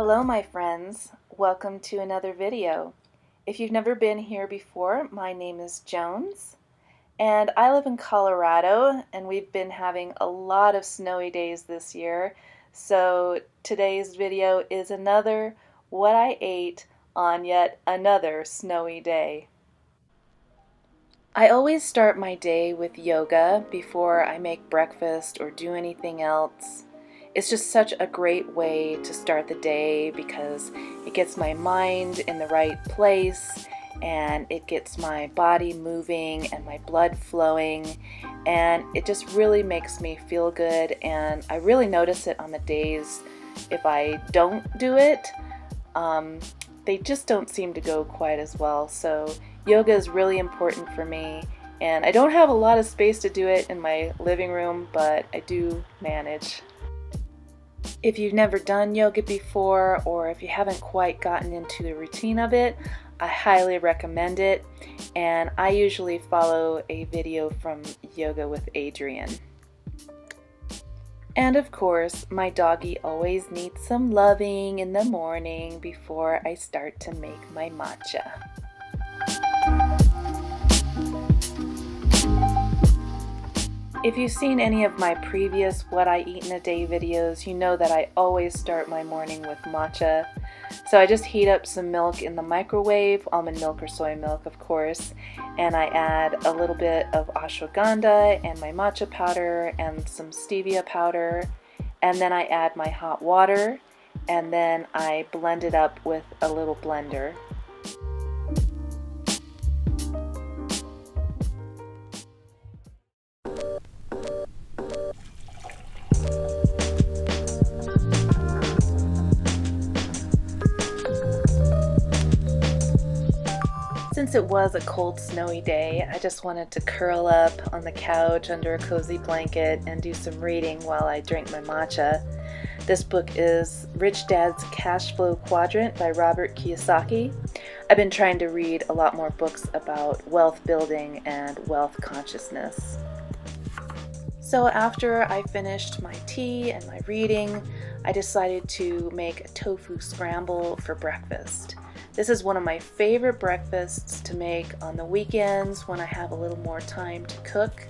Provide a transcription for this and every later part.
Hello my friends, welcome to another video. If you've never been here before, my name is Jones and I live in Colorado and we've been having a lot of snowy days this year. So today's video is another what I ate on yet another snowy day. I always start my day with yoga before I make breakfast or do anything else. It's just such a great way to start the day because it gets my mind in the right place and it gets my body moving and my blood flowing, and it just really makes me feel good. And I really notice it on the days if I don't do it. They just don't seem to go quite as well. So yoga is really important for me, and I don't have a lot of space to do it in my living room, but I do manage. If you've never done yoga before, or if you haven't quite gotten into the routine of it, I highly recommend it. And I usually follow a video from Yoga with Adriene. And of course, my doggy always needs some loving in the morning before I start to make my matcha. If you've seen any of my previous What I Eat in a Day videos, you know that I always start my morning with matcha. So I just heat up some milk in the microwave, almond milk or soy milk of course, and I add a little bit of ashwagandha and my matcha powder and some stevia powder, and then I add my hot water, and then I blend it up with a little blender. Since it was a cold, snowy day, I just wanted to curl up on the couch under a cozy blanket and do some reading while I drink my matcha. This book is Rich Dad's Cash Flow Quadrant by Robert Kiyosaki. I've been trying to read a lot more books about wealth building and wealth consciousness. So after I finished my tea and my reading, I decided to make a tofu scramble for breakfast. This is one of my favorite breakfasts to make on the weekends when I have a little more time to cook.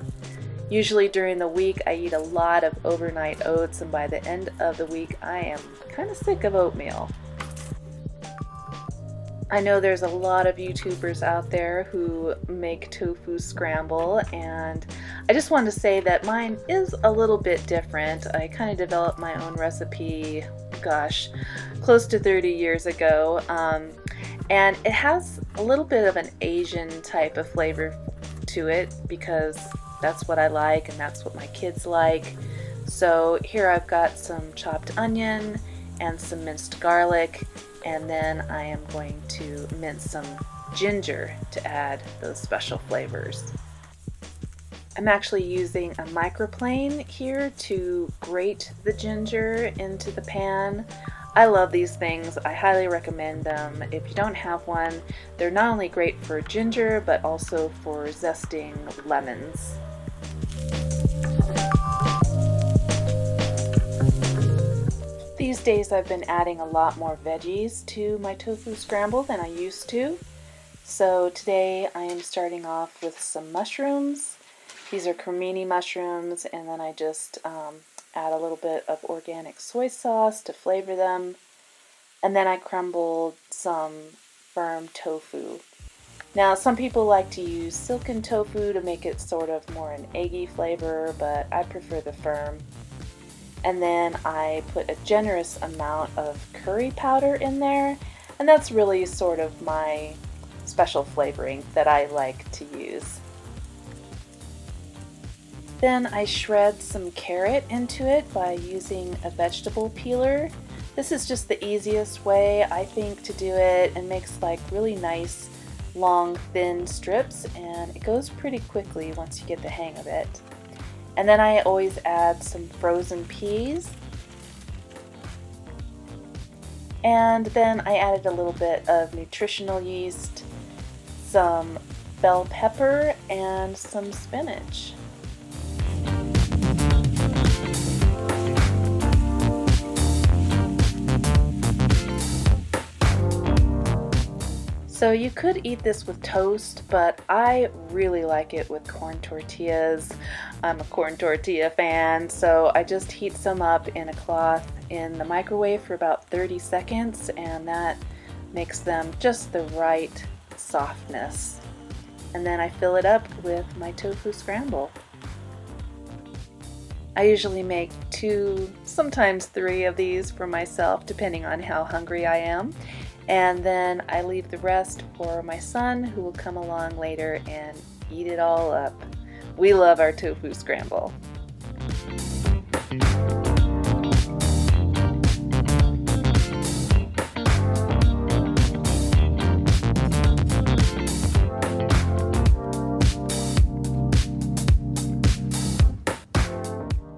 Usually during the week I eat a lot of overnight oats, and by the end of the week I am kind of sick of oatmeal. I know there's a lot of YouTubers out there who make tofu scramble, and I just wanted to say that mine is a little bit different. I kind of developed my own recipe, gosh, close to 30 years ago. And it has a little bit of an Asian type of flavor to it because that's what I like and that's what my kids like. So here I've got some chopped onion and some minced garlic, and then I am going to mince some ginger to add those special flavors. I'm actually using a microplane here to grate the ginger into the pan. I love these things. I highly recommend them. If you don't have one, they're not only great for ginger, but also for zesting lemons. These days I've been adding a lot more veggies to my tofu scramble than I used to. So today I am starting off with some mushrooms. These are cremini mushrooms, and then I just add a little bit of organic soy sauce to flavor them, and then I crumbled some firm tofu. Now some people like to use silken tofu to make it sort of more an eggy flavor, but I prefer the firm. And then I put a generous amount of curry powder in there, and that's really sort of my special flavoring that I like to use. Then I shred some carrot into it by using a vegetable peeler. This is just the easiest way, I think, to do it, and makes like really nice long thin strips, and it goes pretty quickly once you get the hang of it. And then I always add some frozen peas, and then I added a little bit of nutritional yeast, some bell pepper, and some spinach. So you could eat this with toast, but I really like it with corn tortillas. I'm a corn tortilla fan, so I just heat some up in a cloth in the microwave for about 30 seconds, and that makes them just the right softness. And then I fill it up with my tofu scramble. I usually make 2, sometimes 3 of these for myself, depending on how hungry I am. And then I leave the rest for my son, who will come along later and eat it all up. We love our tofu scramble.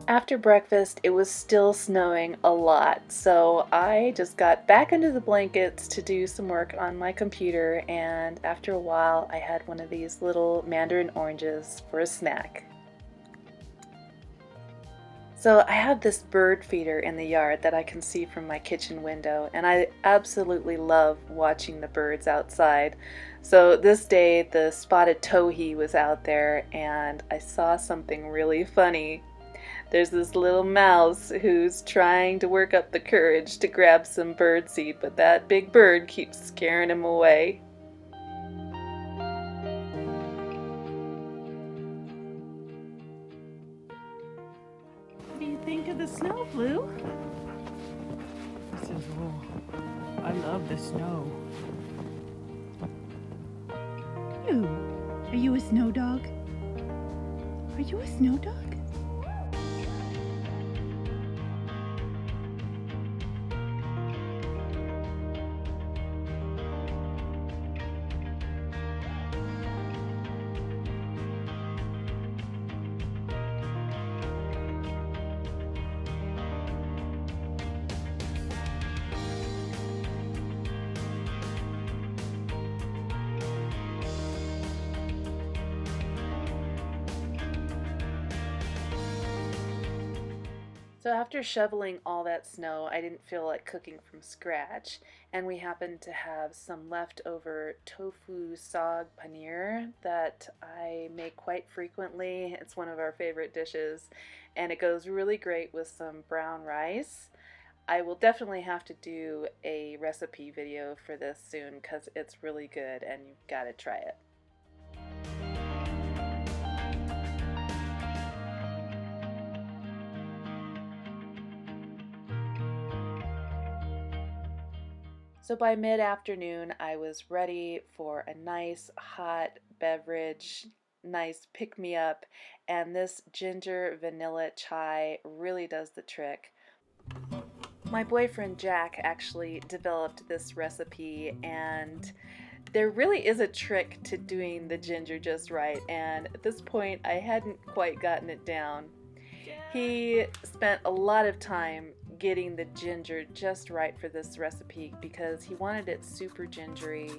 After breakfast, it was still snowing a lot, so I just got back into the blankets to do some work on my computer, and after a while I had one of these little mandarin oranges for a snack. So I have this bird feeder in the yard that I can see from my kitchen window, and I absolutely love watching the birds outside. So this day the spotted towhee was out there, and I saw something really funny. There's this little mouse who's trying to work up the courage to grab some birdseed, but that big bird keeps scaring him away. What do you think of the snow, Blue? This is cool. I love the snow. Blue, are you a snow dog? Are you a snow dog? So after shoveling all that snow, I didn't feel like cooking from scratch, and we happened to have some leftover tofu sag paneer that I make quite frequently. It's one of our favorite dishes, and it goes really great with some brown rice. I will definitely have to do a recipe video for this soon because it's really good and you've got to try it. So by mid-afternoon, I was ready for a nice hot beverage, nice pick-me-up, and this ginger vanilla chai really does the trick. My boyfriend Jack actually developed this recipe, and there really is a trick to doing the ginger just right, and at this point I hadn't quite gotten it down. He spent a lot of time getting the ginger just right for this recipe because he wanted it super gingery,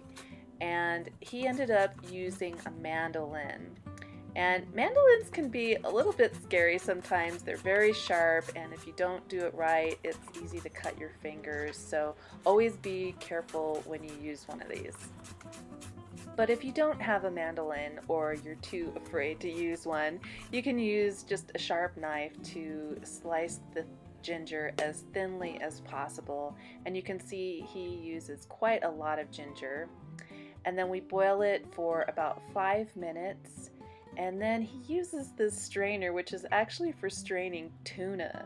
and he ended up using a mandolin. And mandolins can be a little bit scary sometimes. They're very sharp, and if you don't do it right, it's easy to cut your fingers, so always be careful when you use one of these. But if you don't have a mandolin or you're too afraid to use one, you can use just a sharp knife to slice the ginger as thinly as possible. And you can see he uses quite a lot of ginger. And then we boil it for about 5 minutes. And then he uses this strainer, which is actually for straining tuna,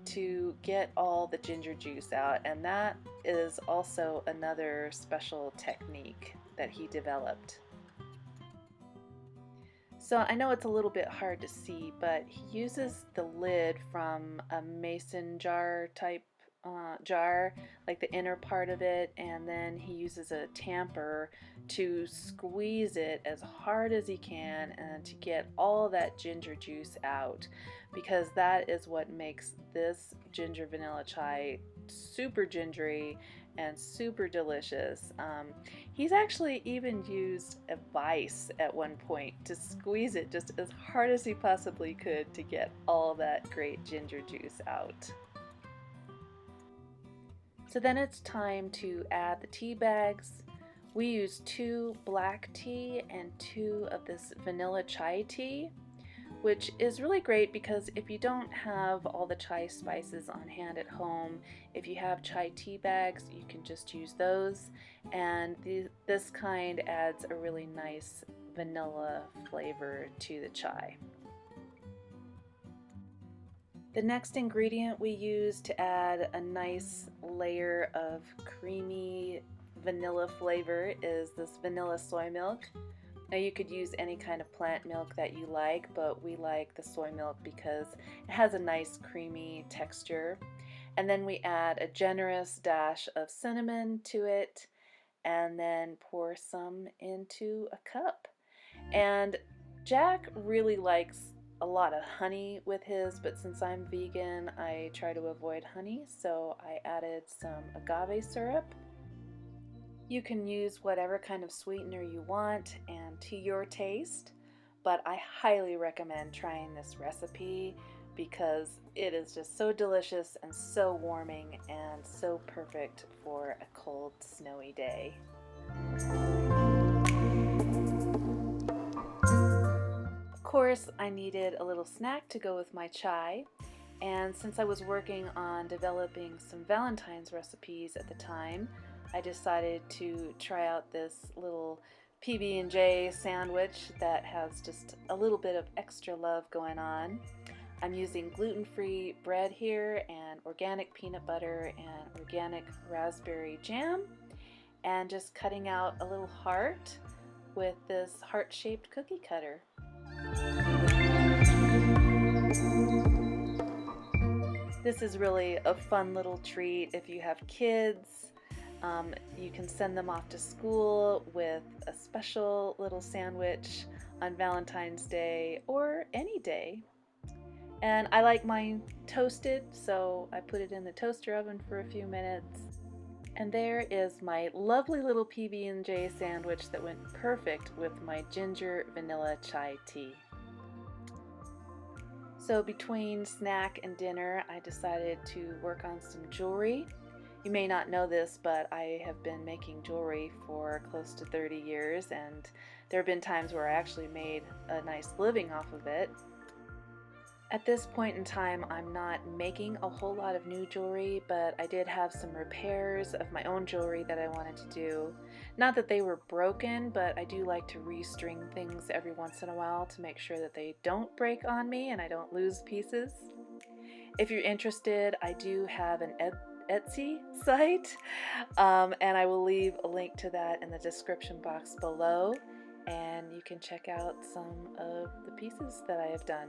to get all the ginger juice out. And that is also another special technique that he developed. So I know it's a little bit hard to see, but he uses the lid from a mason jar type jar, like the inner part of it, and then he uses a tamper to squeeze it as hard as he can and to get all that ginger juice out, because that is what makes this ginger vanilla chai super gingery and super delicious. He's actually even used a vise at one point to squeeze it just as hard as he possibly could to get all that great ginger juice out. So then it's time to add the tea bags. We use 2 black tea and 2 of this vanilla chai tea, which is really great because if you don't have all the chai spices on hand at home, if you have chai tea bags, you can just use those, and this kind adds a really nice vanilla flavor to the chai. The next ingredient we use to add a nice layer of creamy vanilla flavor is this vanilla soy milk. Now you could use any kind of plant milk that you like, but we like the soy milk because it has a nice creamy texture. And then we add a generous dash of cinnamon to it, and then pour some into a cup. And Jack really likes a lot of honey with his, but since I'm vegan, I try to avoid honey, so I added some agave syrup. You can use whatever kind of sweetener you want and to your taste, but I highly recommend trying this recipe because it is just so delicious and so warming and so perfect for a cold, snowy day. Of course, I needed a little snack to go with my chai, and since I was working on developing some Valentine's recipes at the time, I decided to try out this little PB&J sandwich that has just a little bit of extra love going on. I'm using gluten-free bread here and organic peanut butter and organic raspberry jam, and just cutting out a little heart with this heart-shaped cookie cutter. This is really a fun little treat if you have kids. You can send them off to school with a special little sandwich on Valentine's Day or any day. And I like mine toasted, so I put it in the toaster oven for a few minutes. And there is my lovely little PB&J sandwich that went perfect with my ginger vanilla chai tea. So between snack and dinner, I decided to work on some jewelry. You may not know this, but I have been making jewelry for close to 30 years, and there have been times where I actually made a nice living off of it. At this point in time, I'm not making a whole lot of new jewelry, but I did have some repairs of my own jewelry that I wanted to do. Not that they were broken, but I do like to restring things every once in a while to make sure that they don't break on me and I don't lose pieces. If you're interested, I do have an Etsy site, and I will leave a link to that in the description box below, and you can check out some of the pieces that I have done.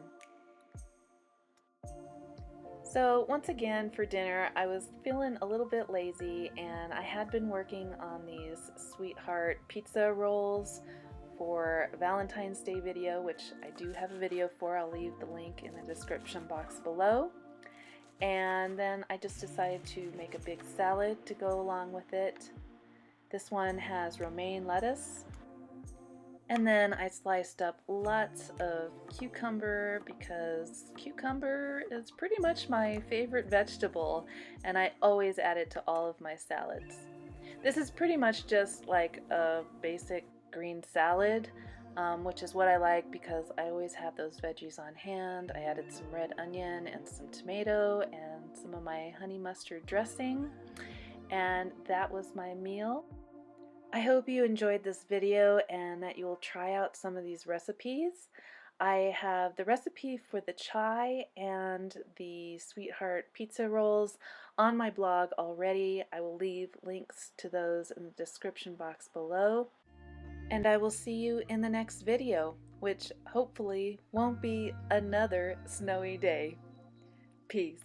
So once again for dinner, I was feeling a little bit lazy, and I had been working on these sweetheart pizza rolls for Valentine's Day video, which I do have a video for. I'll leave the link in the description box below. And then I just decided to make a big salad to go along with it. This one has romaine lettuce. And then I sliced up lots of cucumber because cucumber is pretty much my favorite vegetable, and I always add it to all of my salads. This is pretty much just like a basic green salad, which is what I like because I always have those veggies on hand. I added some red onion and some tomato and some of my honey mustard dressing, and that was my meal. I hope you enjoyed this video and that you will try out some of these recipes. I have the recipe for the chai and the sweetheart pizza rolls on my blog already. I will leave links to those in the description box below. And I will see you in the next video, which hopefully won't be another snowy day. Peace.